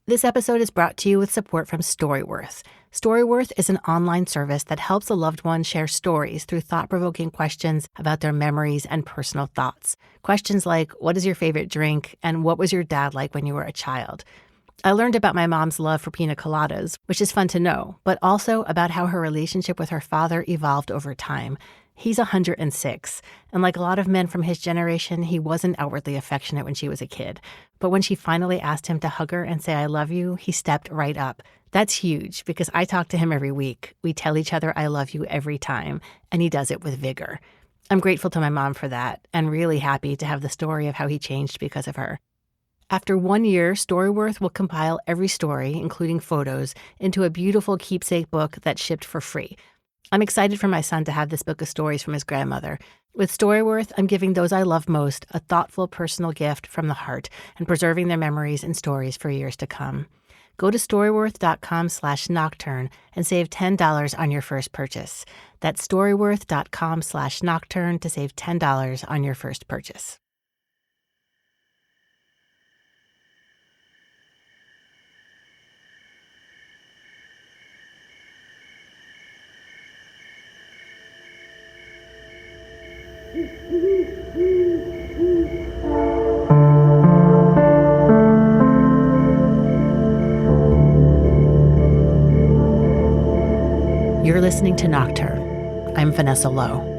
This episode is brought to you with support from Storyworth. Storyworth is an online service that helps a loved one share stories through thought-provoking questions about their memories and personal thoughts. Questions like, what is your favorite drink? And what was your dad like when you were a child? I learned about my mom's love for pina coladas, which is fun to know, but also about how her relationship with her father evolved over time. He's 106, and like a lot of men from his generation, he wasn't outwardly affectionate when she was a kid. But when she finally asked him to hug her and say, I love you, he stepped right up. That's huge because I talk to him every week. We tell each other I love you every time, and he does it with vigor. I'm grateful to my mom for that, and really happy to have the story of how he changed because of her. After 1 year, Storyworth will compile every story, including photos, into a beautiful keepsake book that's shipped for free. I'm excited for my son to have this book of stories from his grandmother. With Storyworth, I'm giving those I love most a thoughtful personal gift from the heart and preserving their memories and stories for years to come. Go to storyworth.com/nocturne and save $10 on your first purchase. That's storyworth.com/nocturne to save $10 on your first purchase. You're listening to Nocturne. I'm Vanessa Lowe.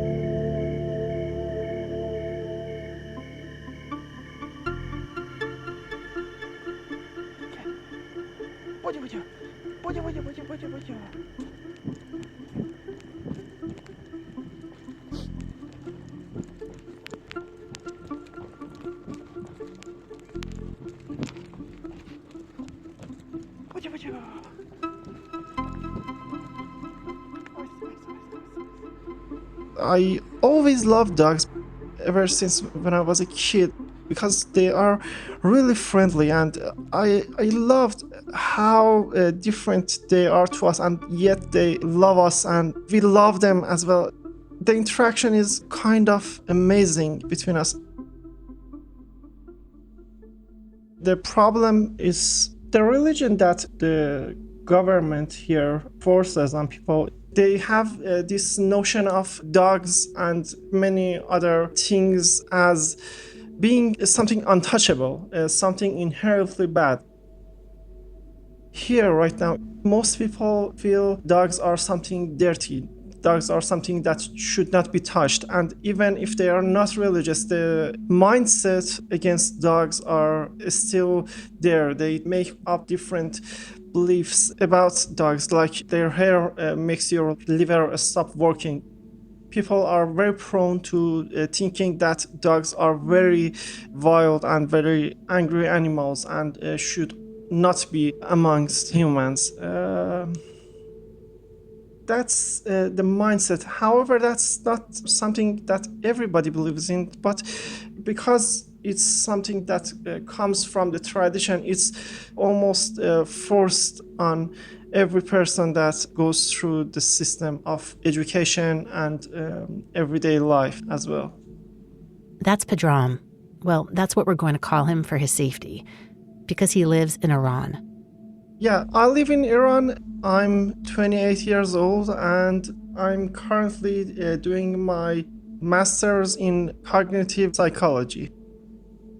I always loved dogs ever since when I was a kid because they are really friendly, and I loved how different they are to us, and yet they love us and we love them as well. The interaction is kind of amazing between us. The problem is the religion that the government here forces on people. They have this notion of dogs and many other things as being something untouchable, something inherently bad. Here right now, most people feel dogs are something dirty. Dogs are something that should not be touched. And even if they are not religious, the mindset against dogs are still there. They make up different beliefs about dogs, like their hair makes your liver stop working. People are very prone to thinking that dogs are very wild and very angry animals and should not be amongst humans. That's the mindset. However, that's not something that everybody believes in, but because it's something that comes from the tradition, it's almost forced on every person that goes through the system of education and everyday life as well. That's Pedram. Well, that's what we're going to call him for his safety, because he lives in Iran. Yeah, I live in Iran. I'm 28 years old and I'm currently doing my master's in cognitive psychology.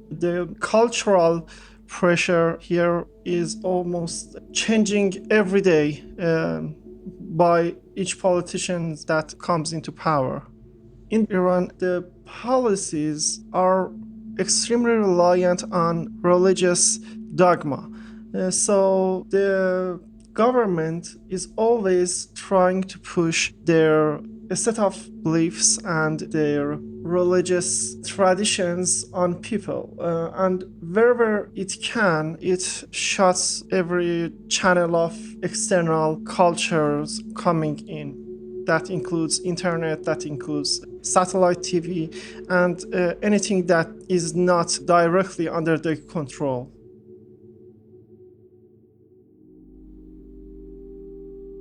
The cultural pressure here is almost changing every day by each politician that comes into power. In Iran, the policies are extremely reliant on religious dogma. So the government is always trying to push their set of beliefs and their religious traditions on people. And wherever it can, it shuts every channel of external cultures coming in. That includes internet, that includes satellite TV, and anything that is not directly under their control.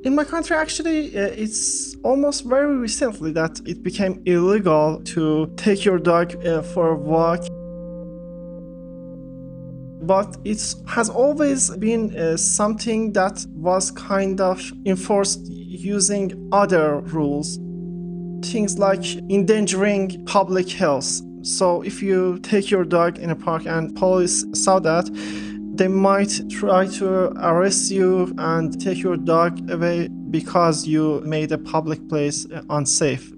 In my country, actually, it's almost very recently that it became illegal to take your dog for a walk. but it has always been something that was kind of enforced using other rules. Things like endangering public health. So if you take your dog in a park and police saw that, they might try to arrest you and take your dog away because you made a public place unsafe.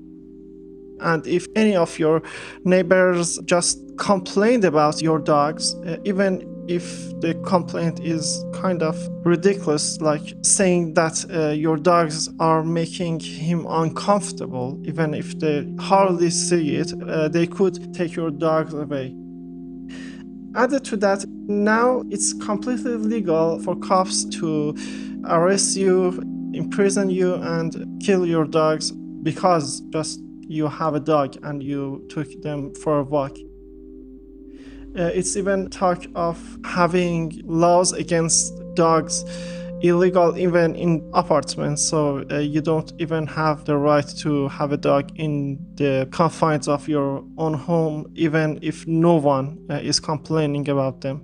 And if any of your neighbors just complained about your dogs, even if the complaint is kind of ridiculous, like saying that your dogs are making him uncomfortable, even if they hardly see it, they could take your dogs away. Added to that, now it's completely legal for cops to arrest you, imprison you, and kill your dogs because just you have a dog and you took them for a walk. It's even talk of having laws against dogs illegal even in apartments, so you don't even have the right to have a dog in the confines of your own home, even if no one is complaining about them.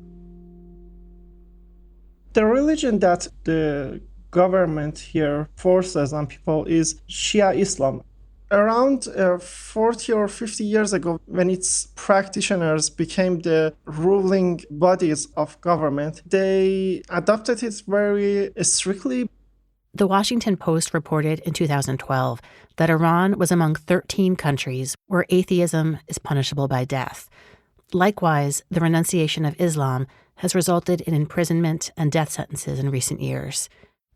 The religion that the government here forces on people is Shia Islam. Around 40 or 50 years ago, when its practitioners became the ruling bodies of government, they adopted it very strictly. The Washington Post reported in 2012 that Iran was among 13 countries where atheism is punishable by death. Likewise, the renunciation of Islam has resulted in imprisonment and death sentences in recent years.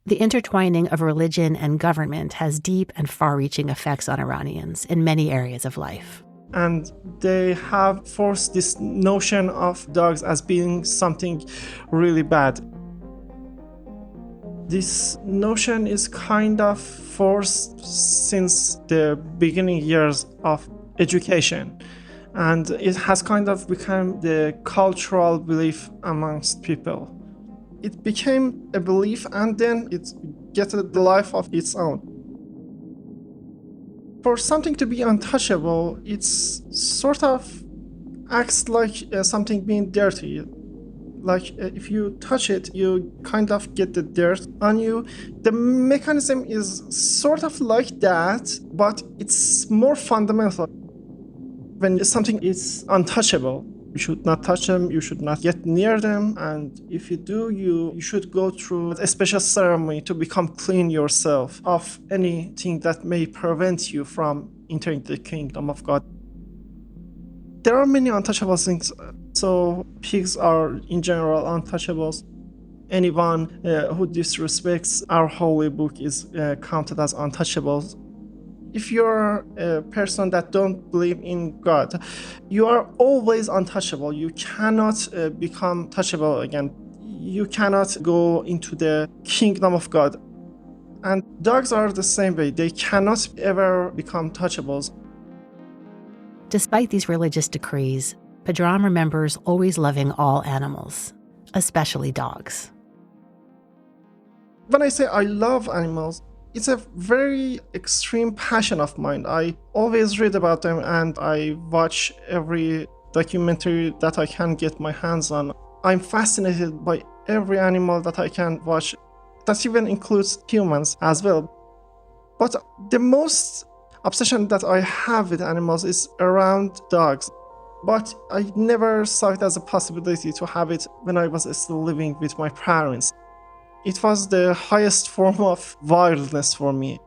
The intertwining of religion and government has deep and far-reaching effects on Iranians in many areas of life. And they have forced this notion of dogs as being something really bad. This notion is kind of forced since the beginning years of education. And it has kind of become the cultural belief amongst people. It became a belief and then it gets the life of its own. For something to be untouchable, it's sort of acts like something being dirty. Like if you touch it, you kind of get the dirt on you. The mechanism is sort of like that, but it's more fundamental. When something is untouchable, you should not touch them, you should not get near them, and if you do, you should go through a special ceremony to become clean yourself of anything that may prevent you from entering the kingdom of God. There are many untouchable things. So pigs are in general untouchables. Anyone who disrespects our holy book is counted as untouchables. If you're a person that don't believe in God, you are always untouchable. You cannot become touchable again. You cannot go into the kingdom of God. And dogs are the same way. They cannot ever become touchables. Despite these religious decrees, Pedram remembers always loving all animals, especially dogs. When I say I love animals, it's a very extreme passion of mine. I always read about them and I watch every documentary that I can get my hands on. I'm fascinated by every animal that I can watch. That even includes humans as well. But the most obsession that I have with animals is around dogs. But I never saw it as a possibility to have it when I was still living with my parents. It was the highest form of wildness for me.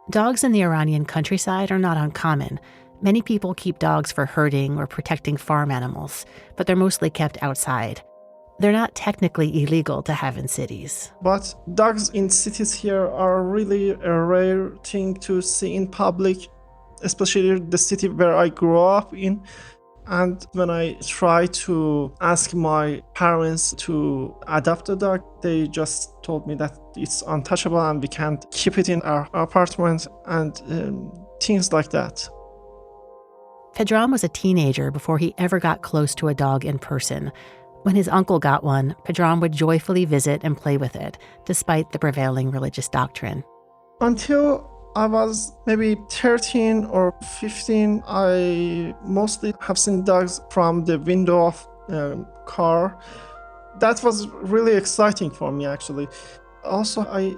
Dogs in the Iranian countryside are not uncommon. Many people keep dogs for herding or protecting farm animals, but they're mostly kept outside. They're not technically illegal to have in cities. But dogs in cities here are really a rare thing to see in public, especially the city where I grew up in. And when I tried to ask my parents to adopt a dog, they just told me that it's untouchable and we can't keep it in our apartment and things like that. Pedram was a teenager before he ever got close to a dog in person. When his uncle got one, Pedram would joyfully visit and play with it, despite the prevailing religious doctrine. Until I was maybe 13 or 15, I mostly have seen dogs from the window of car. That was really exciting for me, actually. Also, I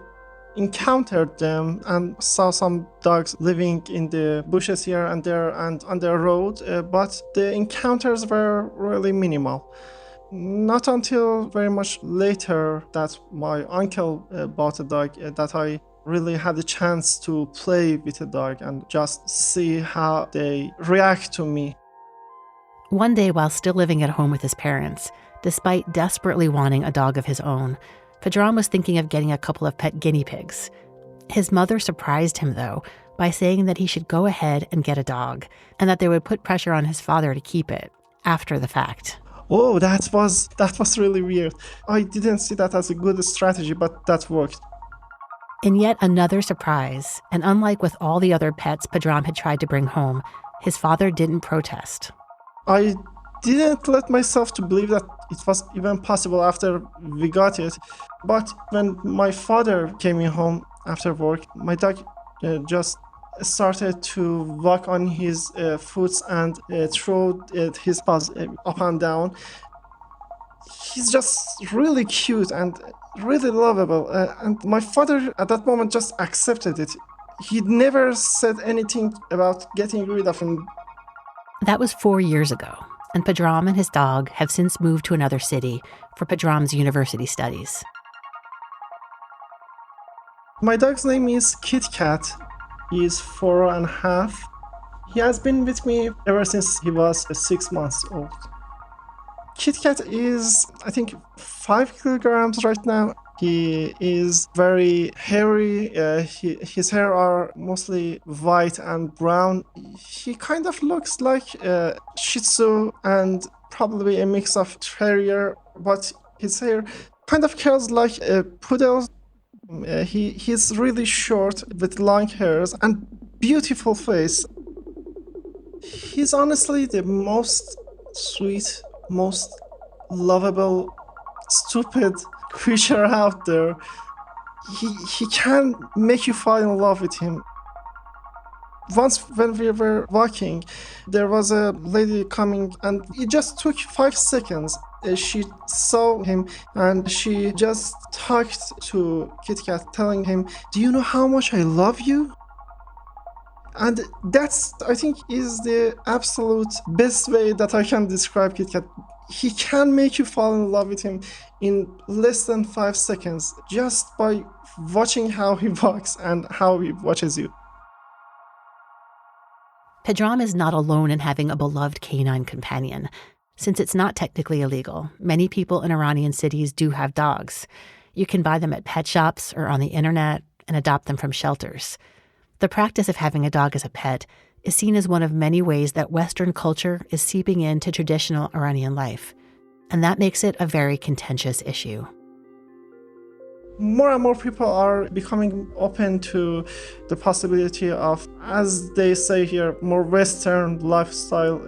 encountered them and saw some dogs living in the bushes here and there and on the road, but the encounters were really minimal. Not until very much later that my uncle bought a dog that I really had a chance to play with a dog and just see how they react to me. One day, while still living at home with his parents, despite desperately wanting a dog of his own, Pedram was thinking of getting a couple of pet guinea pigs. His mother surprised him, though, by saying that he should go ahead and get a dog, and that they would put pressure on his father to keep it after the fact. Oh, that was really weird. I didn't see that as a good strategy, but that worked. In yet another surprise, and unlike with all the other pets Pedram had tried to bring home, his father didn't protest. I didn't let myself to believe that it was even possible after we got it. But when my father came in home after work, my dog just started to walk on his foot and throw his paws up and down. He's just really cute and really lovable. And my father at that moment just accepted it. He never said anything about getting rid of him. That was 4 years ago, and Pedram and his dog have since moved to another city for Pedram's university studies. My dog's name is KitKat. He's 4.5. He has been with me ever since he was 6 months old. KitKat is, I think, 5 kilograms right now. He is very hairy. His hair are mostly white and brown. He kind of looks like a Shih Tzu and probably a mix of terrier, but his hair kind of curls like a poodle. He's really short with long hairs and beautiful face. He's honestly the most sweet, most lovable, stupid creature out there. He can make you fall in love with him. Once when we were walking, there was a lady coming and it just took 5 seconds. She saw him and she just talked to KitKat telling him, "Do you know how much I love you?" And that's, I think, is the absolute best way that I can describe KitKat. He can make you fall in love with him in less than 5 seconds just by watching how he walks and how he watches you. Pedram is not alone in having a beloved canine companion. Since it's not technically illegal, many people in Iranian cities do have dogs. You can buy them at pet shops or on the internet and adopt them from shelters. The practice of having a dog as a pet is seen as one of many ways that Western culture is seeping into traditional Iranian life, and that makes it a very contentious issue. More and more people are becoming open to the possibility of, as they say here, more Western lifestyle.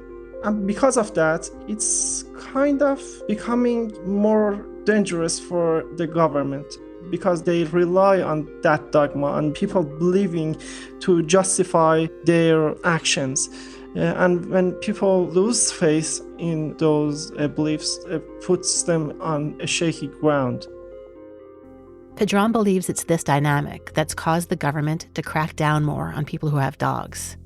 And because of that, it's kind of becoming more dangerous for the government because they rely on that dogma and people believing to justify their actions. And when people lose faith in those beliefs, it puts them on a shaky ground. Pedram believes it's this dynamic that's caused the government to crack down more on people who have dogs.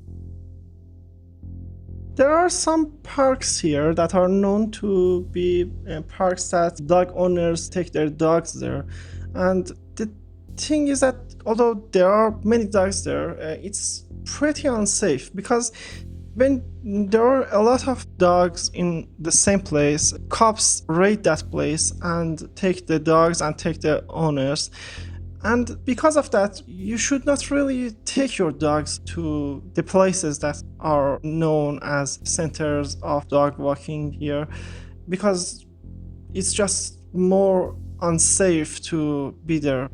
There are some parks here that are known to be parks that dog owners take their dogs there. And the thing is that although there are many dogs there, it's pretty unsafe because when there are a lot of dogs in the same place, cops raid that place and take the dogs and take the owners. And because of that, you should not really take your dogs to the places that are known as centers of dog walking here, because it's just more unsafe to be there.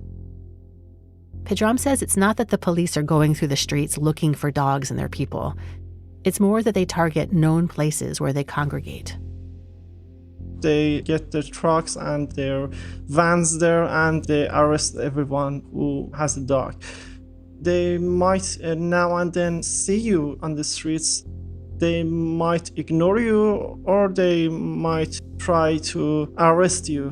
Pedram says it's not that the police are going through the streets looking for dogs and their people. It's more that they target known places where they congregate. They get their trucks and their vans there and they arrest everyone who has a dog. They might now and then see you on the streets They might ignore you or they might try to arrest you.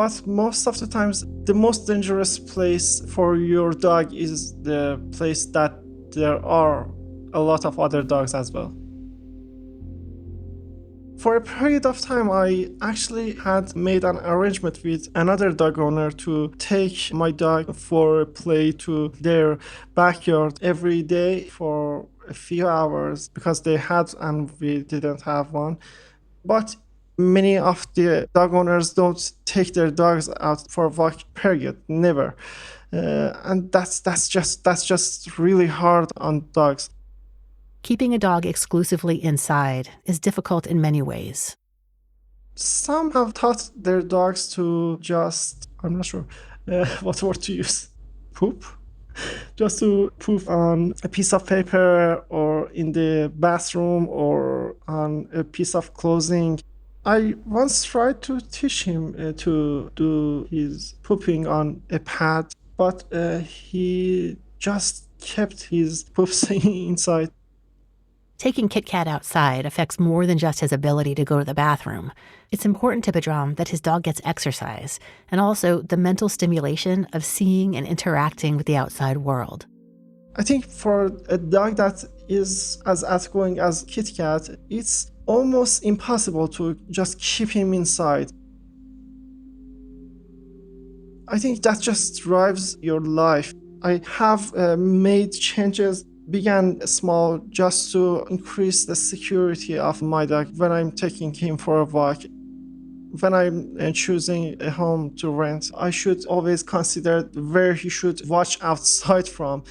But most of the times, the most dangerous place for your dog is the place that there are a lot of other dogs as well. For a period of time, I actually had made an arrangement with another dog owner to take my dog for a play to their backyard every day for a few hours because they had and we didn't have one. But many of the dog owners don't take their dogs out for a walk, period, never. And that's just really hard on dogs. Keeping a dog exclusively inside is difficult in many ways. Some have taught their dogs to just, I'm not sure what word to use, poop? Just to poop on a piece of paper or in the bathroom or on a piece of clothing. I once tried to teach him to do his pooping on a pad, but he just kept his poops inside. Taking KitKat outside affects more than just his ability to go to the bathroom. It's important to Pedram that his dog gets exercise and also the mental stimulation of seeing and interacting with the outside world. I think for a dog that is as outgoing as KitKat, it's almost impossible to just keep him inside. I think that just drives your life. I have made changes, began small, just to increase the security of my dog when I'm taking him for a walk. When I'm choosing a home to rent, I should always consider where he should watch outside from.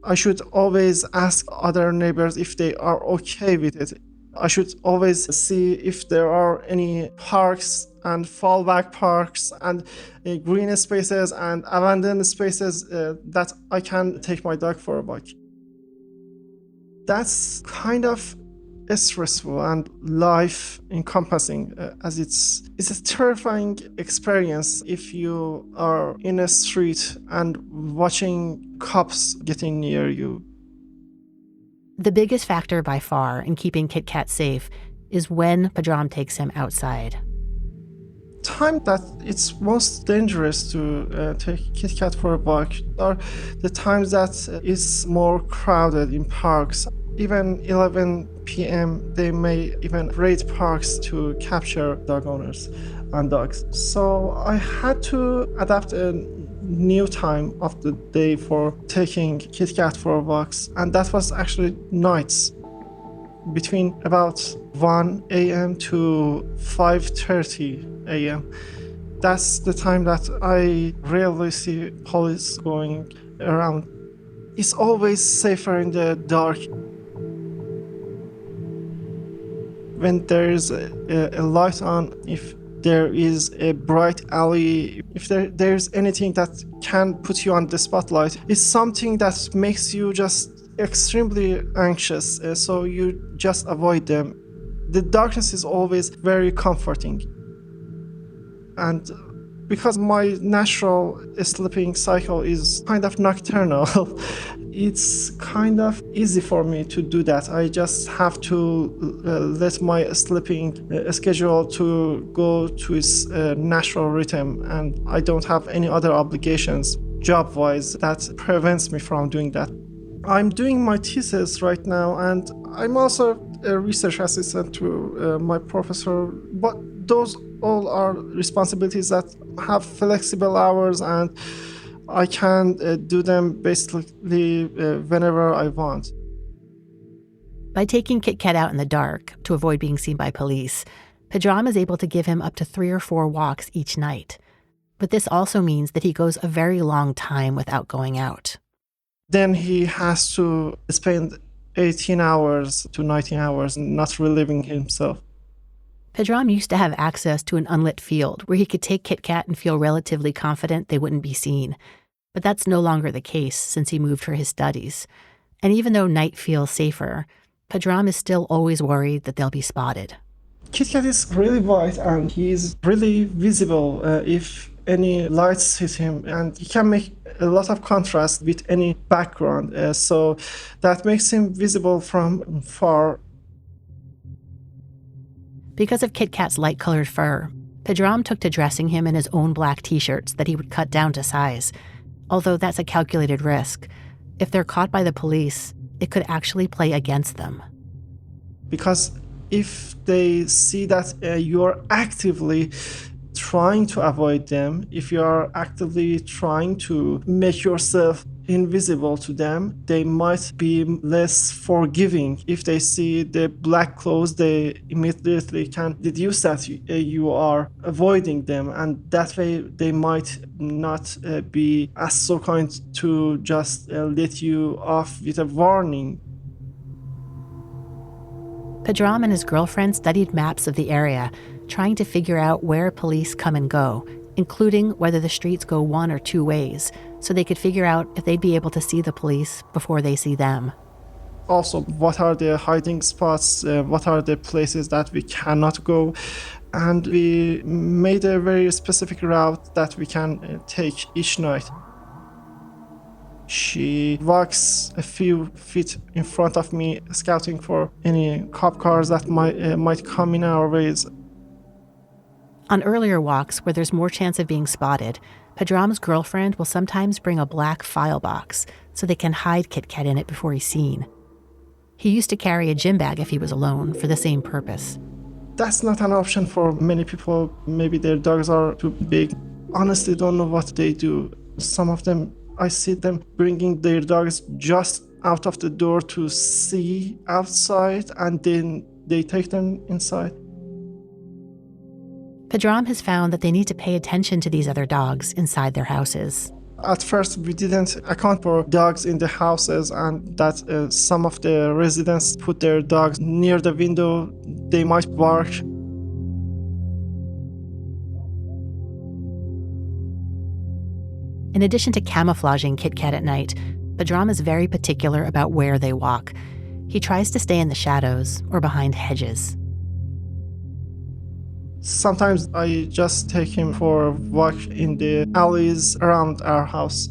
I should always ask other neighbors if they are okay with it. I should always see if there are any parks and fallback parks and green spaces and abandoned spaces that I can take my dog for a walk. That's kind of stressful and life encompassing as it's a terrifying experience if you are in a street and watching cops getting near you. The biggest factor by far in keeping KitKat safe is when Pedram takes him outside. Time that it's most dangerous to take KitKat for a walk are the times that it's more crowded in parks. Even 11 p.m. they may even raid parks to capture dog owners and dogs. So I had to adapt a new time of the day for taking KitKat for walks, and that was actually nights between about 1 a.m. to 5:30 a.m. That's the time that I rarely see police going around. It's always safer in the dark. When there's a light on, if there is a bright alley, if there's anything that can put you on the spotlight, it's something that makes you just extremely anxious, so you just avoid them. The darkness is always very comforting. And because my natural sleeping cycle is kind of nocturnal, it's kind of easy for me to do that. I just have to let my sleeping schedule to go to its natural rhythm, and I don't have any other obligations job-wise that prevents me from doing that. I'm doing my thesis right now, and I'm also a research assistant to my professor, but those all are responsibilities that have flexible hours, and I can do them basically whenever I want. By taking KitKat out in the dark to avoid being seen by police, Pedram is able to give him up to 3 or 4 walks each night. But this also means that he goes a very long time without going out. Then he has to spend 18 hours to 19 hours not relieving himself. Pedram used to have access to an unlit field where he could take KitKat and feel relatively confident they wouldn't be seen. But that's no longer the case since he moved for his studies. And even though night feels safer, Pedram is still always worried that they'll be spotted. KitKat is really white and he's really visible if any lights hit him, and he can make a lot of contrast with any background. So that makes him visible from far. Because of KitKat's light-colored fur, Pedram took to dressing him in his own black t-shirts that he would cut down to size. Although that's a calculated risk. If they're caught by the police, it could actually play against them. Because if they see that you're actively trying to avoid them, if you're actively trying to make yourself invisible to them, they might be less forgiving. If they see the black clothes, they immediately can deduce that you are avoiding them, and that way they might not be as so kind to just let you off with a warning. Pedram and his girlfriend studied maps of the area, trying to figure out where police come and go, including whether the streets go one or two ways, so they could figure out if they'd be able to see the police before they see them. Also, what are the hiding spots? What are the places that we cannot go? And we made a very specific route that we can take each night. She walks a few feet in front of me, scouting for any cop cars that might come in our ways. On earlier walks where there's more chance of being spotted, Pedram's girlfriend will sometimes bring a black file box so they can hide KitKat in it before he's seen. He used to carry a gym bag if he was alone for the same purpose. That's not an option for many people. Maybe their dogs are too big. Honestly, don't know what they do. Some of them, I see them bringing their dogs just out of the door to see outside, and then they take them inside. Pedram has found that they need to pay attention to these other dogs inside their houses. At first, we didn't account for dogs in the houses, and that some of the residents put their dogs near the window. They might bark. In addition to camouflaging KitKat at night, Pedram is very particular about where they walk. He tries to stay in the shadows or behind hedges. Sometimes I just take him for a walk in the alleys around our house.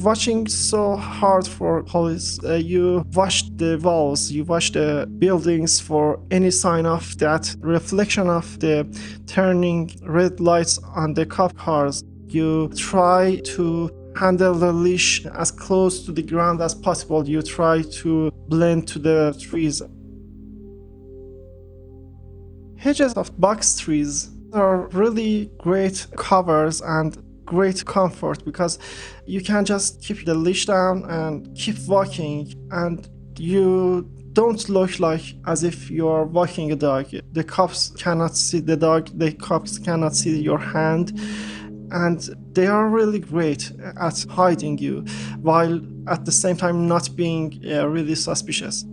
Watching so hard for police, you watch the walls, you watch the buildings for any sign of that reflection of the turning red lights on the cop cars. You try to handle the leash as close to the ground as possible. You try to blend to the trees. Hedges of box trees are really great covers and great comfort because you can just keep the leash down and keep walking, and you don't look like as if you're walking a dog. The cops cannot see the dog, the cops cannot see your hand, and they are really great at hiding you while at the same time not being really suspicious.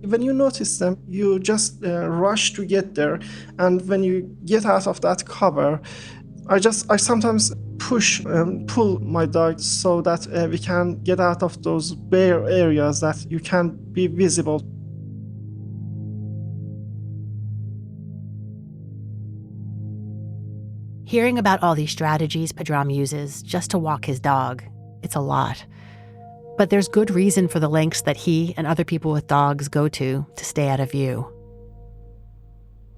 When you notice them, you just rush to get there, and when you get out of that cover, I sometimes push and pull my dog so that we can get out of those bare areas that you can be visible. Hearing about all these strategies Pedram uses just to walk his dog, it's a lot. But there's good reason for the lengths that he and other people with dogs go to stay out of view.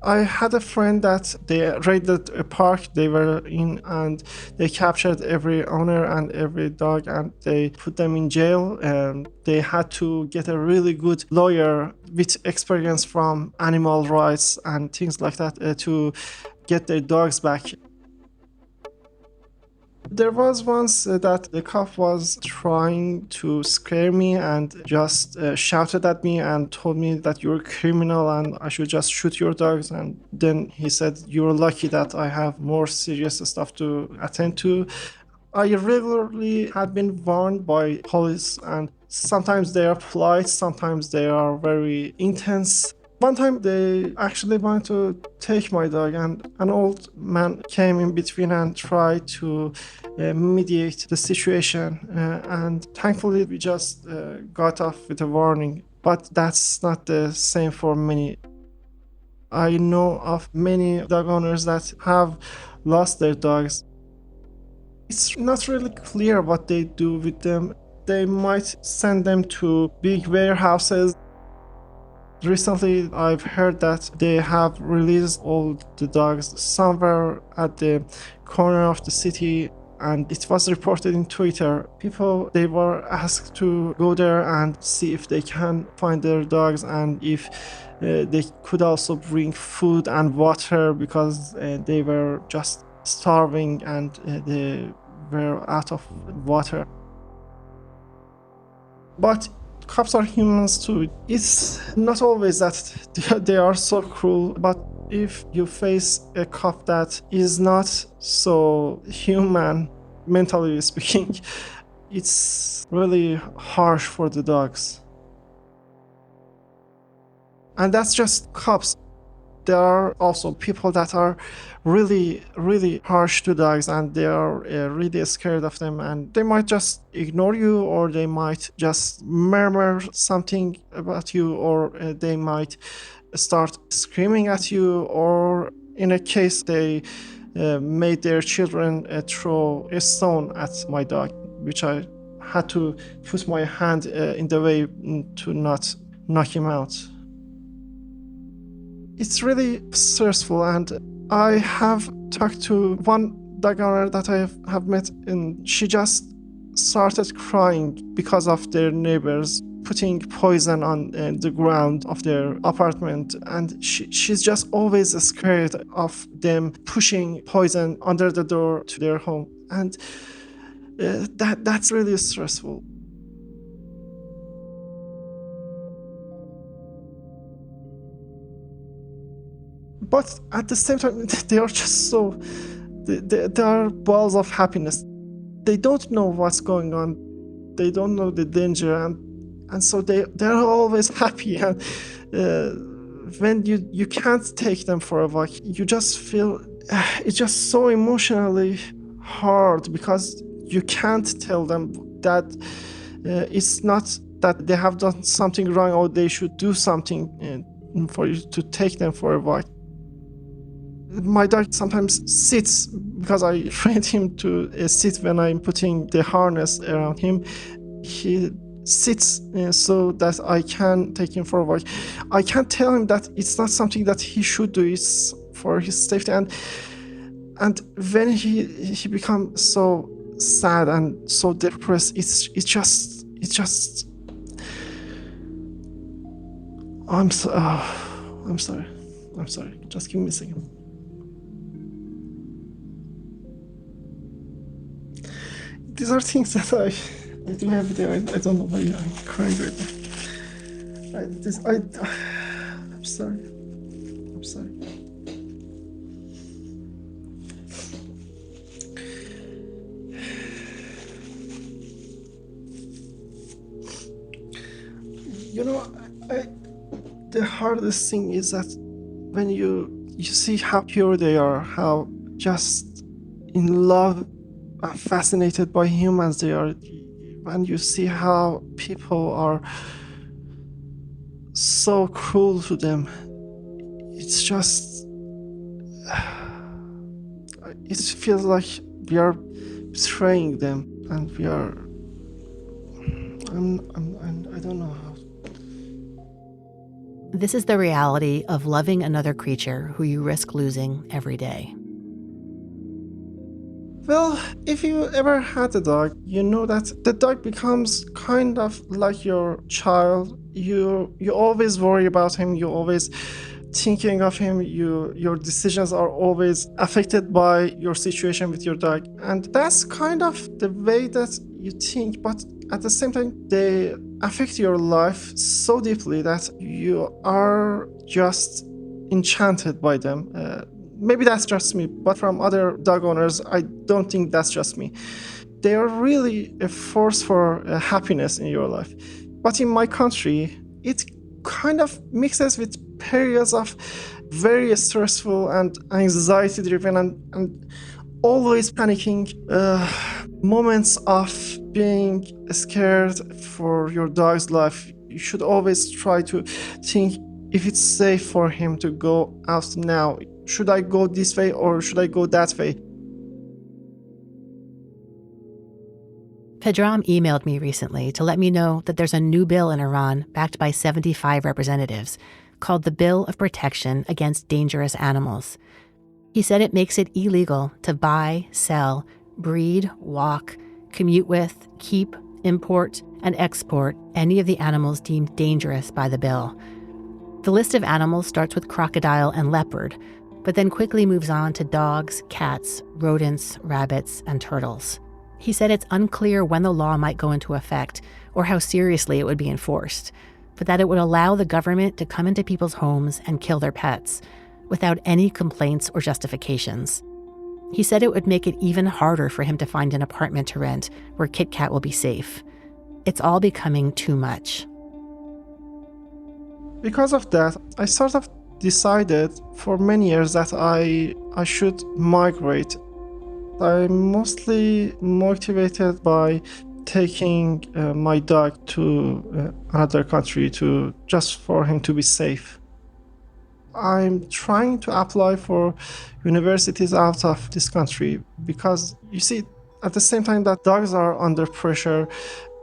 I had a friend that they raided a park they were in, and they captured every owner and every dog, and they put them in jail, and they had to get a really good lawyer with experience from animal rights and things like that to get their dogs back. There was once that the cop was trying to scare me and just shouted at me and told me that you're a criminal and I should just shoot your dogs. And then he said, you're lucky that I have more serious stuff to attend to. I regularly had been warned by police, and sometimes they are polite, sometimes they are very intense. One time they actually wanted to take my dog, and an old man came in between and tried to mediate the situation, and thankfully we just got off with a warning. But that's not the same for many. I know of many dog owners that have lost their dogs. It's not really clear what they do with them. They might send them to big warehouses, Recently, I've heard that they have released all the dogs somewhere at the corner of the city, and it was reported in Twitter. People, they were asked to go there and see if they can find their dogs, and if they could also bring food and water, because they were just starving and they were out of water. But cops are humans too. It's not always that they are so cruel, but if you face a cop that is not so human, mentally speaking, it's really harsh for the dogs. And that's just cops. There are also people that are really, really harsh to dogs, and they are really scared of them, and they might just ignore you, or they might just murmur something about you, or they might start screaming at you, or in a case they made their children throw a stone at my dog, which I had to put my hand in the way to not knock him out. It's really stressful, and I have talked to one dog owner that I have met, and she just started crying because of their neighbors putting poison on the ground of their apartment, and she's just always scared of them pushing poison under the door to their home, and that's really stressful. But at the same time, they are just so... They are balls of happiness. They don't know what's going on. They don't know the danger, and so they're always happy. And when you can't take them for a walk, you just feel it's just so emotionally hard, because you can't tell them that it's not that they have done something wrong, or they should do something for you to take them for a walk. My dog sometimes sits, because I trained him to sit when I'm putting the harness around him. He sits so that I can take him for a walk. I can't tell him that it's not something that he should do, it's for his safety. And when he becomes so sad and so depressed, it's just I'm sorry. Just give me a second. These are things that I do every day. I don't know why I'm crying right now. I'm sorry. You know, the hardest thing is that when you see how pure they are, how just in love, fascinated by humans they are, when you see how people are so cruel to them, it's just it feels like we are betraying them, and we are I don't know how. This is the reality of loving another creature who you risk losing every day. Well, if you ever had a dog, you know that the dog becomes kind of like your child. You always worry about him, you always thinking of him, your decisions are always affected by your situation with your dog. And that's kind of the way that you think, but at the same time, they affect your life so deeply that you are just enchanted by them. Maybe that's just me, but from other dog owners, I don't think that's just me. They are really a force for happiness in your life. But in my country, it kind of mixes with periods of very stressful and anxiety-driven and always panicking, moments of being scared for your dog's life. You should always try to think if it's safe for him to go out now. Should I go this way or should I go that way? Pedram emailed me recently to let me know that there's a new bill in Iran backed by 75 representatives called the Bill of Protection Against Dangerous Animals. He said it makes it illegal to buy, sell, breed, walk, commute with, keep, import, and export any of the animals deemed dangerous by the bill. The list of animals starts with crocodile and leopard, but then quickly moves on to dogs, cats, rodents, rabbits, and turtles. He said it's unclear when the law might go into effect or how seriously it would be enforced, but that it would allow the government to come into people's homes and kill their pets without any complaints or justifications. He said it would make it even harder for him to find an apartment to rent where KitKat will be safe. It's all becoming too much. Because of that, I sort of decided for many years that I should migrate. I'm mostly motivated by taking my dog to another country just for him to be safe. I'm trying to apply for universities out of this country because, you see, at the same time that dogs are under pressure,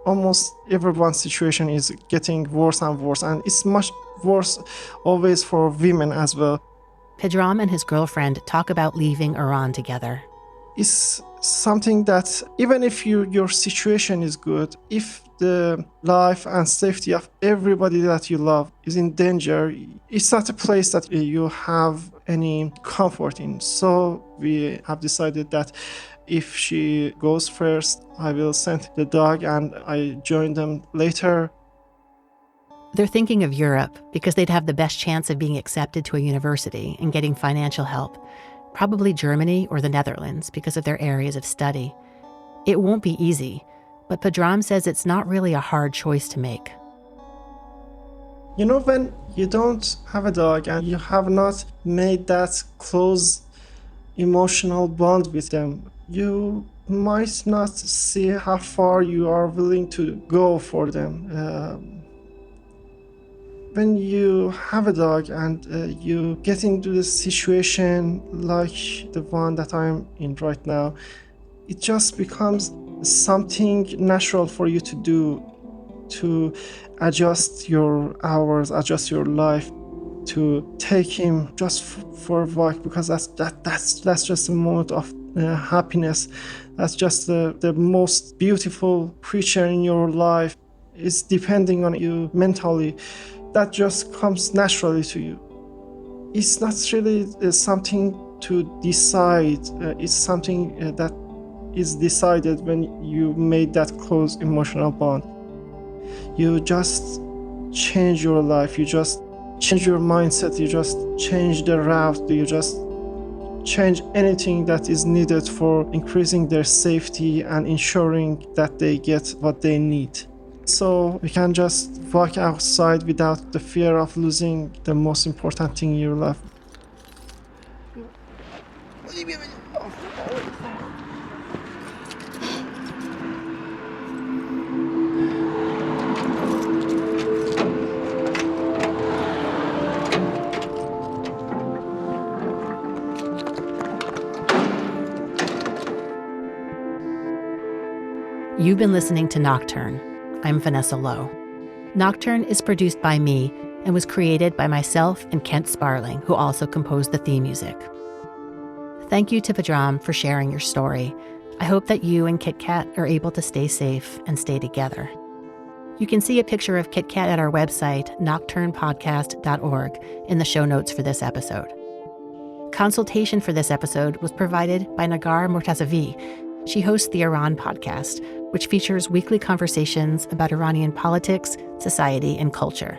almost everyone's situation is getting worse and worse, and it's much worse always for women as well. Pedram and his girlfriend talk about leaving Iran together. It's something that even if your situation is good, if the life and safety of everybody that you love is in danger, it's not a place that you have any comfort in. So we have decided that if she goes first, I will send the dog and I join them later. They're thinking of Europe because they'd have the best chance of being accepted to a university and getting financial help. Probably Germany or the Netherlands because of their areas of study. It won't be easy, but Pedram says it's not really a hard choice to make. You know, when you don't have a dog and you have not made that close emotional bond with them, you might not see how far you are willing to go for them. When you have a dog and you get into the situation like the one that I'm in right now, it just becomes something natural for you to do, to adjust your hours, adjust your life, to take him just for a walk, because that's just a moment of happiness. That's just the most beautiful creature in your life. It's depending on you mentally. That just comes naturally to you. It's not really something to decide. It's something that is decided when you made that close emotional bond. You just change your life. You just change your mindset. You just change the route. You just change anything that is needed for increasing their safety and ensuring that they get what they need. So we can just walk outside without the fear of losing the most important thing in your life. You've been listening to Nocturne. I'm Vanessa Lowe. Nocturne is produced by me and was created by myself and Kent Sparling, who also composed the theme music. Thank you to Pedram for sharing your story. I hope that you and KitKat are able to stay safe and stay together. You can see a picture of KitKat at our website, nocturnepodcast.org, in the show notes for this episode. Consultation for this episode was provided by Nagar Mortazavi. She hosts the Iran podcast, which features weekly conversations about Iranian politics, society, and culture.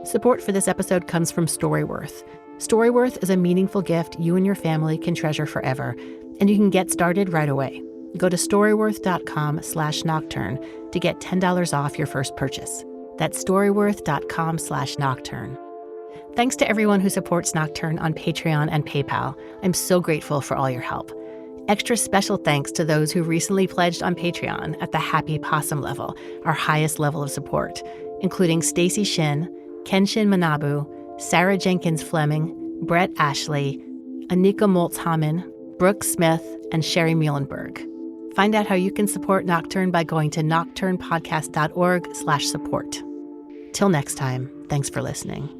Support for this episode comes from Storyworth. Storyworth is a meaningful gift you and your family can treasure forever, and you can get started right away. Go to storyworth.com/nocturne to get $10 off your first purchase. That's storyworth.com/nocturne. Thanks to everyone who supports Nocturne on Patreon and PayPal. I'm so grateful for all your help. Extra special thanks to those who recently pledged on Patreon at the Happy Possum level, our highest level of support, including Stacy Shin, Kenshin Manabu, Sarah Jenkins Fleming, Brett Ashley, Anika Moltz-Hamann, Brooke Smith, and Sherry Muhlenberg. Find out how you can support Nocturne by going to nocturnepodcast.org/support. Till next time, thanks for listening.